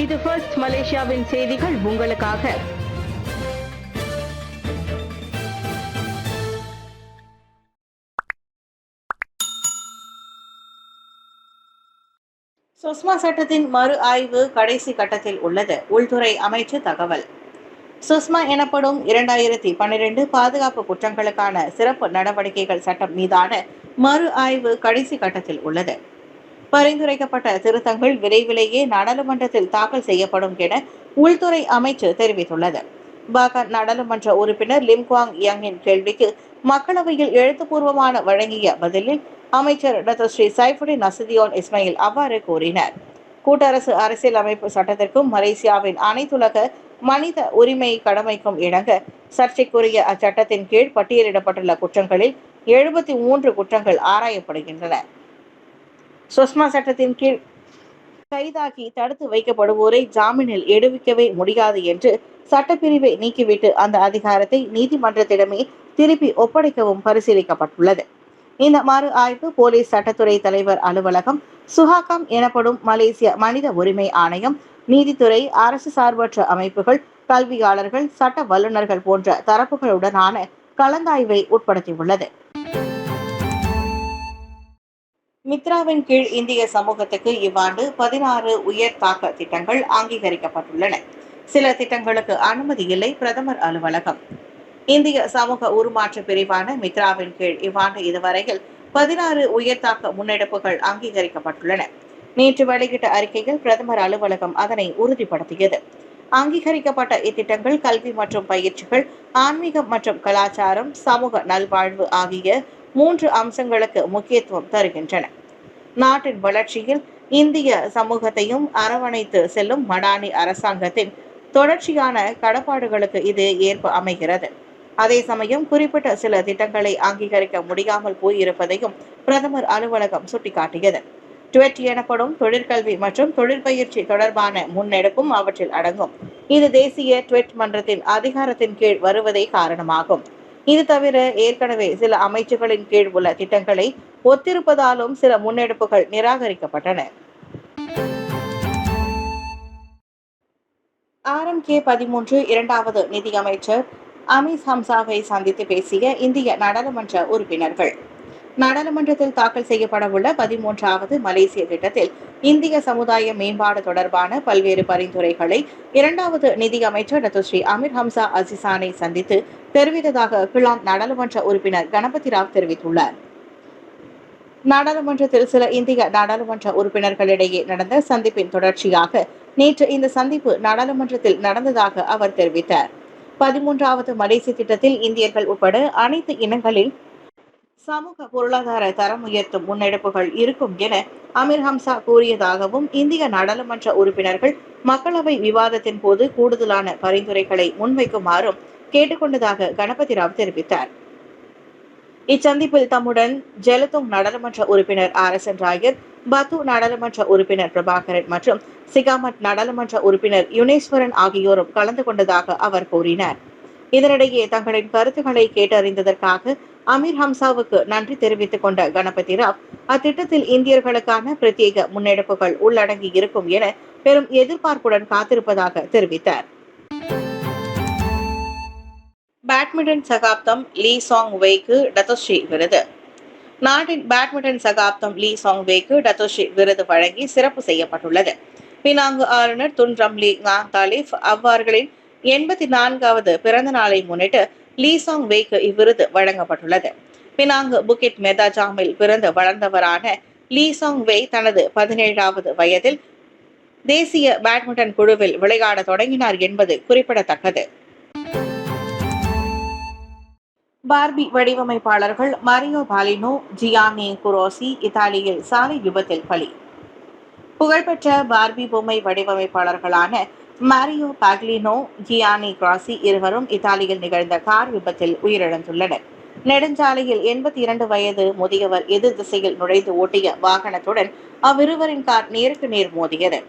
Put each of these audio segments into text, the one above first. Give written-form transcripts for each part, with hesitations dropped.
இது ஃபர்ஸ்ட் மலேசியாவின் செய்திகள் உங்களுக்காக. சுஸ்மா சட்டத்தின் மறு ஆய்வு கடைசி கட்டத்தில் உள்ளது. உள்துறை அமைச்சு தகவல். சுஸ்மா எனப்படும் 2012 பாதுகாப்பு குற்றங்களுக்கான சிறப்பு நடவடிக்கைகள் சட்டம் மீதான மறு ஆய்வு கடைசி கட்டத்தில் உள்ளது. பரிந்துரைக்கப்பட்ட திருத்தங்கள் விரைவிலேயே நாடாளுமன்றத்தில் தாக்கல் செய்யப்படும் என உள்துறை அமைச்சு தெரிவித்துள்ளது. பாகன் நாடாளுமன்ற உறுப்பினர் லிம் குவாங் யங்கின் கேள்விக்கு மக்களவையில் எழுத்துப்பூர்வமான வழங்கிய பதிலில் அமைச்சர் டாக்டர் ஸ்ரீ சைஃபுடின் நசுதியோன் இஸ்மாயில் அவ்வாறு கூறினார். கூட்டரசு அரசியல் அமைப்பு சட்டத்திற்கும் மலேசியாவின் அனைத்துலக மனித உரிமை கடமைக்கும் இணங்க சர்ச்சைக்குரிய அச்சட்டத்தின் கீழ் பட்டியலிடப்பட்டுள்ள குற்றங்களில் 73 குற்றங்கள் ஆராயப்படுகின்றன. சுஸ்மா சட்டத்தின் கீழ் கைதாகி தடுத்து வைக்கப்படுவோரை ஜாமீனில் எடுவிக்கவே முடியாது என்று சட்டப்பிரிவை நீக்கிவிட்டு அந்த அதிகாரத்தை நீதிமன்றத்திடமே திருப்பி ஒப்படைக்கவும் பரிசீலிக்கப்பட்டுள்ளது. இந்த மறு ஆய்வு போலீஸ் சட்டத்துறை தலைவர் அலுவலகம், சுஹாகம் எனப்படும் மலேசிய மனித உரிமை ஆணையம், நீதித்துறை, அரசு சார்பற்ற அமைப்புகள், கல்வியாளர்கள், சட்ட வல்லுநர்கள் போன்ற தரப்புகளுடனான கலந்தாய்வை உட்படுத்தியுள்ளது. மித்ராவின் கீழ் இந்திய சமூகத்துக்கு இவ்வாண்டு 16 உயர் தாக்க திட்டங்கள் அங்கீகரிக்கப்பட்டுள்ளன. சில திட்டங்களுக்கு அனுமதி இல்லை. பிரதமர் அலுவலகம். இந்திய சமூக உருமாற்ற பிரிவான மித்ராவின் கீழ் இவ்வாண்டு இதுவரையில் 16 உயர்தாக்க முன்னெடுப்புகள் அங்கீகரிக்கப்பட்டுள்ளன. நேற்று வெளியிட்ட அறிக்கையில் பிரதமர் அலுவலகம் அதனை உறுதிப்படுத்தியது. அங்கீகரிக்கப்பட்ட இத்திட்டங்கள் கல்வி மற்றும் பயிற்சிகள், ஆன்மீகம் மற்றும் கலாச்சாரம், சமூக நல்வாழ்வு ஆகிய 3 அம்சங்களுக்கு முக்கியத்துவம் தருகின்றன. நாட்டின் வளர்ச்சியில் இந்திய சமூகத்தையும் அரவணைத்து செல்லும் மடானி அரசாங்கத்தின் தொடர்ச்சியான கடப்பாடுகளுக்கு இது ஏற்ப அமைகிறது. அதே சமயம் குறிப்பிட்ட சில திட்டங்களை அங்கீகரிக்க முடியாமல் போயிருப்பதையும் பிரதமர் அலுவலகம் சுட்டிக்காட்டியது. டுவெட் எனப்படும் தொழிற்கல்வி மற்றும் தொழிற்பயிற்சி தொடர்பான முன்னெடுப்பும் அவற்றில் அடங்கும். இது தேசிய டுவெட் மன்றத்தின் அதிகாரத்தின் கீழ் வருவதே காரணமாகும். இது தவிர ஏற்கனவே சில அமைச்சுகளின் கீழ் உள்ள திட்டங்களை ஒத்திருப்பதாலும் சில முன்னெடுப்புகள் நிராகரிக்கப்பட்டன. RMK-13 இரண்டாவது நிதியமைச்சர் அமீஸ் ஹம்சாவை சந்தித்து பேசிய இந்திய நாடாளுமன்ற உறுப்பினர்கள். நாடாளுமன்றத்தில் தாக்கல் செய்யப்படவுள்ள 13வது மலேசிய திட்டத்தில் இந்திய சமுதாய மேம்பாடு தொடர்பான பல்வேறு பரிந்துரைகளை இரண்டாவது நிதியமைச்சர் டாக்டர் ஸ்ரீ அமீர் ஹம்சா அசிசானை சந்தித்து தெரிவித்ததாக கிளான் நாடாளுமன்ற உறுப்பினர் கணபதி ராவ் தெரிவித்துள்ளார். நாடாளுமன்றத்தில் சில இந்திய நாடாளுமன்ற உறுப்பினர்களிடையே நடந்த சந்திப்பின் தொடர்ச்சியாக நேற்று இந்த சந்திப்பு நாடாளுமன்றத்தில் நடந்ததாக அவர் தெரிவித்தார். 13வது மலேசிய திட்டத்தில் இந்தியர்கள் உட்பட அனைத்து இனங்களில் சமூக பொருளாதார தரம் உயர்த்தும் முன்னெடுப்புகள் இருக்கும் என அமீர் ஹம்சா கூறியதாகவும் இந்திய நாடாளுமன்ற உறுப்பினர்கள் மக்களவை விவாதத்தின் போது கூடுதலான பரிந்துரைகளை முன்வைக்குமாறும் கேட்டுக்கொண்டதாக கணபதி ராவ் தெரிவித்தார். இச்சந்திப்பில் தம்முடன் ஜெலத்துங் நாடாளுமன்ற உறுப்பினர் RSN ராயர், பத்து நாடாளுமன்ற உறுப்பினர் பிரபாகரன் மற்றும் சிகாமட் நாடாளுமன்ற உறுப்பினர் யுனேஸ்வரன் ஆகியோரும் கலந்து கொண்டதாக அவர் கூறினார். இதனிடையே தங்களின் கருத்துக்களை கேட்டறிந்ததற்காக அமீர் ஹம்சாவுக்கு நன்றி தெரிவித்துக் கொண்ட கணபதி ராவ் அத்திட்டத்தில் இந்தியர்களுக்கான பிரத்யேக முன்னெடுப்புகள் உள்ளடங்கி இருக்கும் என பெரும் எதிர்பார்ப்புடன் காத்திருப்பதாக தெரிவித்தார். பேட்மிண்டன் சகாப்தம் லீ சாங் வெய்க்கு டத்தோஸ்ரீ விருது. நாட்டின் பேட்மிண்டன் சகாப்தம் லீ சாங் வெய்க்கு டத்தோஸ்ரீ விருது வழங்கி சிறப்பு செய்யப்பட்டுள்ளது. பினாங்கு ஆளுநர் துன் ரம்லி ngaங் தாலிப் அவர்களின் 84வது பிறந்த நாளை முன்னிட்டு லீ சாங் வெய்க்கு இவ்விருது வழங்கப்பட்டுள்ளது. பினாங்கு புக்கிட் மெதாஜாமில் பிறந்து வளர்ந்தவரான லீ சாங் வெய் தனது 17வது வயதில் தேசிய பேட்மிண்டன் குழுவில் விளையாட தொடங்கினார் என்பது குறிப்பிடத்தக்கது. பார்பி வடிவமைப்பாளர்கள் மரியோ பாலினோ, ஜியானி குரோசி இத்தாலியில் சாலை விபத்தில் பலி. புகழ்பெற்ற பார்பி பொம்மை வடிவமைப்பாளர்களான மாரியோ பாக்லினோ, ஜியானி கிராசி இருவரும் இத்தாலியில் நிகழ்ந்த கார் விபத்தில் உயிரிழந்துள்ளனர். நெடுஞ்சாலையில் 82 வயது முதியவர் எதிர் திசையில் நுழைந்து ஓட்டிய வாகனத்துடன் அவ்விருவரின் கார் நேருக்கு நேர் மோதியது.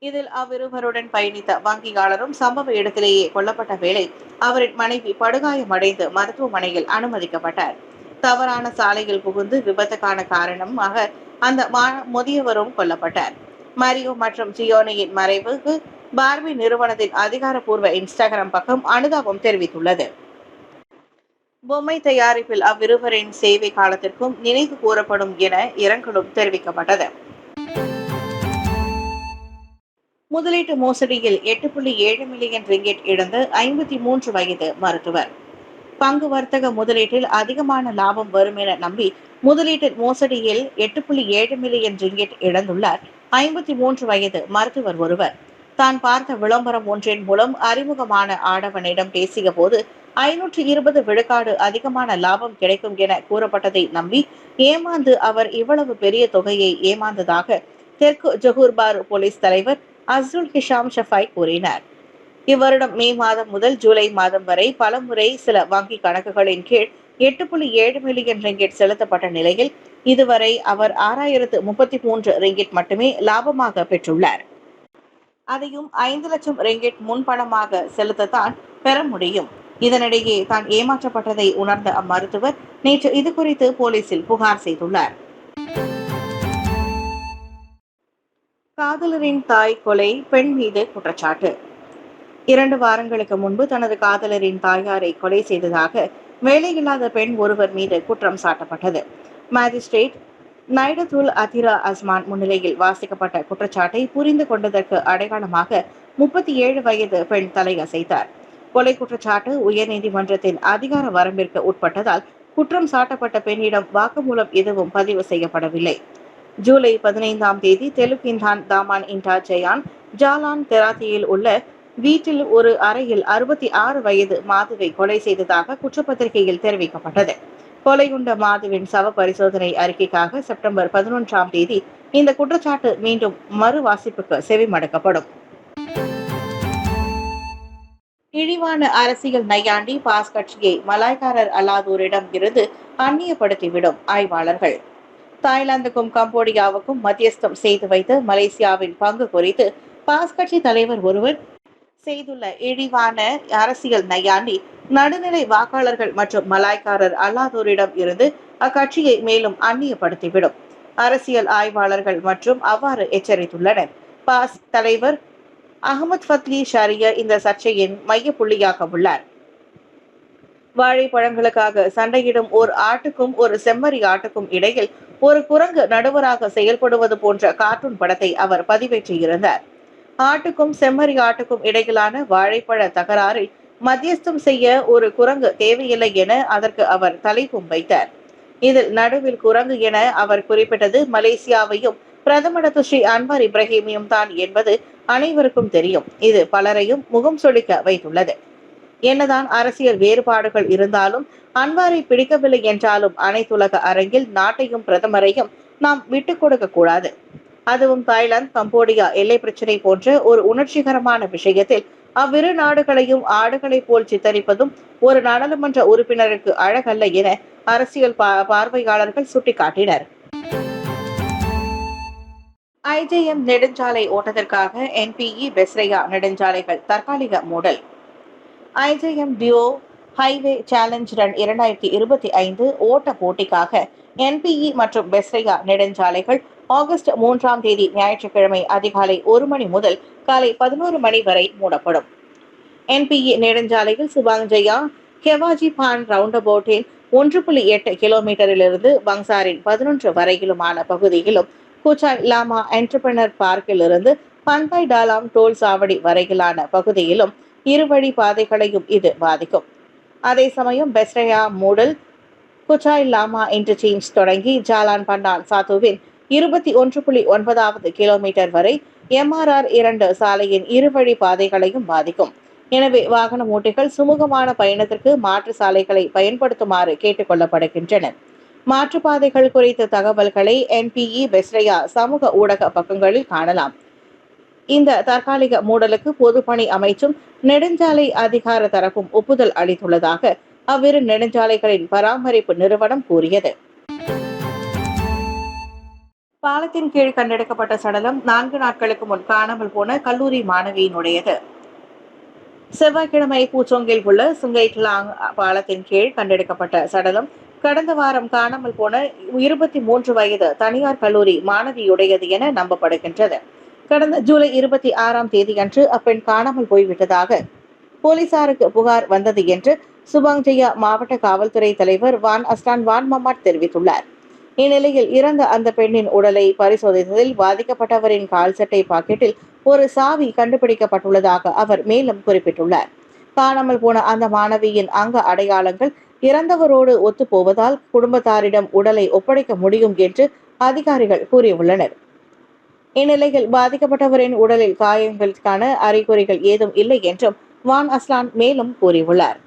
இதில் அவ்விருவருடன் பயணித்த வங்கியாளரும் சம்பவ இடத்திலேயே கொல்லப்பட்ட வேளை அவரின் மனைவி படுகாயமடைந்து மருத்துவமனையில் அனுமதிக்கப்பட்டார். தவறான சாலையில் புகுந்து விபத்துக்கான காரணமாக அந்த முதியவரும் கொல்லப்பட்டார். மரியோ மற்றும் ஜியோனியின் மறைவுக்கு பார்பி நிறுவனத்தின் அதிகாரப்பூர்வ இன்ஸ்டாகிராம் பக்கம் அனுதாபம் தெரிவித்துள்ளது. பொம்மை தயாரிப்பில் அவ்விருவரின் சேவை காலத்திற்கும் நினைவு கூறப்படும் என இரங்கலும் தெரிவிக்கப்பட்டது. முதலீட்டு மோசடியில் 8.7 மில்லியன் ரிங்கெட் இழந்த 53 வயது மருத்துவர். பங்கு வர்த்தக முதலீட்டில் அதிகமான லாபம் வரும் என நம்பி முதலீட்டு மோசடியில் 8.7 மில்லியன் ரிங்கெட் இழந்துள்ளார் 53 வயது மருத்துவர் ஒருவர். தான் பார்த்த விளம்பரம் ஒன்றின் மூலம் அறிமுகமான ஆடவனிடம் பேசிய போது 520 விழுக்காடு அதிகமான லாபம் கிடைக்கும் என கூறப்பட்டதை நம்பி ஏமாந்து அவர் இவ்வளவு பெரிய தொகையை ஏமாந்ததாக தெற்கு ஜொஹூர்பாரு போலீஸ் தலைவர் அஸ்ருல் ஹிஷாம் ஷஃபாய் கூறினார். இவ்வருடம் மே மாதம் முதல் ஜூலை மாதம் வரை பலமுறை சில வங்கி கணக்குகளின் கீழ் 8.7 மில்லியன் ரிங்கெட் செலுத்தப்பட்ட நிலையில் இதுவரை அவர் 6033 ரிங்கெட் மட்டுமே லாபமாக பெற்றுள்ளார். அதையும் 5 லட்சம் ரிங்கெட் முன்பணமாக செலுத்தத்தான் பெற முடியும். இதனிடையே தான் ஏமாற்றப்பட்டதை உணர்ந்த அம்மருத்துவர் நேற்று இதுகுறித்து போலீசில் புகார் செய்துள்ளார். காதலரின் தாய் கொலை, பெண் மீது குற்றச்சாட்டு. 2 வாரங்களுக்கு முன்பு தனது காதலரின் தாயாரை கொலை செய்ததாக வேலையில்லாத பெண் ஒருவர் மீது குற்றம் சாட்டப்பட்டது. மேஜிஸ்ட்ரேட் நைடதுல் அதிரா அஸ்மான் முன்னிலையில் வாசிக்கப்பட்ட குற்றச்சாட்டை புரிந்து கொண்டதற்கு அடையாளமாக 37 வயது பெண் தலையசைத்தார். கொலை குற்றச்சாட்டு உயர்நீதிமன்றத்தின் அதிகார வரம்பிற்கு உட்பட்டதால் குற்றம் சாட்டப்பட்ட பெண்ணிடம் வாக்குமூலம் எதுவும் பதிவு செய்யப்படவில்லை. ஜூலை 15ஆம் தேதி தெலுங்கின்தான் தாமான் இன்டா ஜயான் ஜாலான் தெராத்தியில் உள்ள வீட்டில் ஒரு அறையில் 66 வயது மாதுவை கொலை செய்ததாக குற்றப்பத்திரிகையில் தெரிவிக்கப்பட்டது. கொலையுண்ட மாதுவின் சவ பரிசோதனை அறிக்கைக்காக செப்டம்பர் 11ஆம் தேதி இந்த குற்றச்சாட்டு மீண்டும் மறுவாசிப்புக்கு செவிமடுக்கப்படும். இழிவான அரசியல் நையாண்டி பாஸ் கட்சியை மலாய்க்காரர் அல்லாதோரிடம் இருந்து அந்நியப்படுத்திவிடும் ஆய்வாளர்கள். தாய்லாந்துக்கும் கம்போடியாவுக்கும் மத்தியஸ்தம் செய்து வைத்த மலேசியாவின் பங்கு குறித்து பாஸ் கட்சி தலைவர் ஒருவர் செய்துள்ள இழிவான அரசியல் நையாண்டி நடுநிலை வாக்காளர்கள் மற்றும் மலாய்க்காரர் அல்லாதோரிடம் இருந்து அக்கட்சியை மேலும் அந்நியப்படுத்திவிடும். அரசியல் ஆய்வாளர்கள் மற்றும் அவ்வாறு எச்சரித்துள்ளனர். பாஸ் தலைவர் அகமது ஃபத்லி ஷாரிய இந்த சர்ச்சையின் மைய புள்ளியாக உள்ளார். வாழைப்பழங்களுக்காக சண்டையிடும் ஓர் ஆட்டுக்கும் ஒரு செம்மறி ஆட்டுக்கும் இடையில் ஒரு குரங்கு நடுவராக செயல்படுவது போன்ற கார்ட்டூன் படத்தை அவர் பதிவேற்றியிருந்தார். ஆட்டுக்கும் செம்மறி ஆட்டுக்கும் இடையிலான வாழைப்பழ தகராறில் மத்தியஸ்தம் செய்ய ஒரு குரங்கு தேவையில்லை என அதற்கு அவர் தலைப்பும் வைத்தார். இதில் நடுவில் குரங்கு என அவர் குறிப்பிட்டது மலேசியாவையும் பிரதமர் ஸ்ரீ அன்வார் இப்ராஹிமையும் தான் என்பது அனைவருக்கும் தெரியும். இது பலரையும் முகம் சொலிக்க வைத்துள்ளது. என்னதான் அரசியல் வேறுபாடுகள் இருந்தாலும் அன்வாரை பிடிக்கவில்லை என்றாலும் அனைத்துலக அரங்கில் நாட்டையும் பிரதமரையும் நாம் விட்டுக் கொடுக்க கூடாது. அதுவும் தாய்லாந்து கம்போடியா எல்லை பிரச்சினை போன்ற ஒரு உணர்ச்சிகரமான விஷயத்தில் அவ்விரு நாடுகளையும் ஆடுகளை போல் சித்தரிப்பதும் ஒரு நாடாளுமன்ற உறுப்பினருக்கு அழகல்ல என அரசியல் பார்வையாளர்கள் சுட்டிக்காட்டினர். ஐஜேஎம் நெடுஞ்சாலை ஓட்டத்திற்காக என்பிஇ பெஸ்ரயா நெடுஞ்சாலைகள் தற்காலிக மூடல். ஐஜேஎம் டியோ ஹைவே சேலஞ்ச் ரன் 2025 ஓட்ட போட்டிக்காக என்பிஇ மற்றும் பெஸ்ரயா நெடுஞ்சாலைகள் ஆகஸ்ட் 3ஆம் தேதி ஞாயிற்றுக்கிழமை அதிகாலை 1 மணி முதல் காலை 11 மணி வரை மூடப்படும். என்பிஇ நெடுஞ்சாலையில் சுபாங்ஜயா கெவாஜி பான் ரவுண்ட் அபவுட்டின் 1.8 கிலோமீட்டரிலிருந்து பங்சாரின் 11 வரையிலுமான பகுதியிலும் குச்சாய் லாமா என்டர்பிரனர் பார்க்கிலிருந்து பன்பாய் டாலாம் டோல் சாவடி வரையிலான பகுதியிலும் இருவழி பாதைகளையும் இது பாதிக்கும். அதே சமயம் பெஸ்ரயா மூடல் குச்சாய் லாமா இன்டர்சேஞ்ச் தொடங்கி ஜாலான் பண்டான் சாத்துவின் 21.9 கிலோமீட்டர் வரை MRR 2 சாலையின் இருவழி பாதைகளையும் பாதிக்கும். எனவே வாகன ஓட்டிகள் சுமூகமான பயணத்திற்கு மாற்று சாலைகளை பயன்படுத்துமாறு கேட்டுக் கொள்ளப்படுகின்றனர். மாற்றுப்பாதைகள் குறித்த தகவல்களை என்பிஇ பெஸ்ரயா சமூக ஊடக பக்கங்களில் காணலாம். இந்த தற்காலிக மூடலுக்கு பொதுப்பணி அமைச்சும் நெடுஞ்சாலை அதிகார தரப்பும் ஒப்புதல் அளித்துள்ளதாக அவ்விரு நெடுஞ்சாலைகளின் பராமரிப்பு நிறுவனம் கூறியது. பாலத்தின் கீழ் கண்டெடுக்கப்பட்ட சடலம் 4 நாட்களுக்கு முன் காணாமல் போன கல்லூரி மாணவியினுடையது. செவ்வாய்க்கிழமை பூச்சோங்கில் உள்ள சுங்கைட்லாங் பாலத்தின் கீழ் கண்டெடுக்கப்பட்ட சடலம் கடந்த வாரம் காணாமல் போன 23 வயது தனியார் கல்லூரி மாணவியுடையது என நம்பப்படுகின்றது. கடந்த ஜூலை 26ஆம் தேதியன்று அப்பெண் காணாமல் போய்விட்டதாக போலீசாருக்கு புகார் வந்தது என்று சுபாங் ஜெயா மாவட்ட காவல்துறை தலைவர் வான் அஸ்லான் வான் மமாட் தெரிவித்துள்ளார். இந்நிலையில் இறந்த அந்த பெண்ணின் உடலை பரிசோதித்ததில் பாதிக்கப்பட்டவரின் கால் சட்டை பாக்கெட்டில் ஒரு சாவி கண்டுபிடிக்கப்பட்டுள்ளதாக அவர் மேலும் குறிப்பிட்டுள்ளார். காணாமல் போன அந்த மாணவியின் அங்க அடையாளங்கள் இறந்தவரோடு ஒத்துப்போவதால் குடும்பத்தாரிடம் உடலை ஒப்படைக்க முடியும் என்று அதிகாரிகள் கூறியுள்ளனர். இந்நிலையில் பாதிக்கப்பட்டவரின் உடலில் காயங்களுக்கான அறிகுறிகள் ஏதும் இல்லை என்றும் வான் அஸ்லான் மேலும் கூறியுள்ளார்.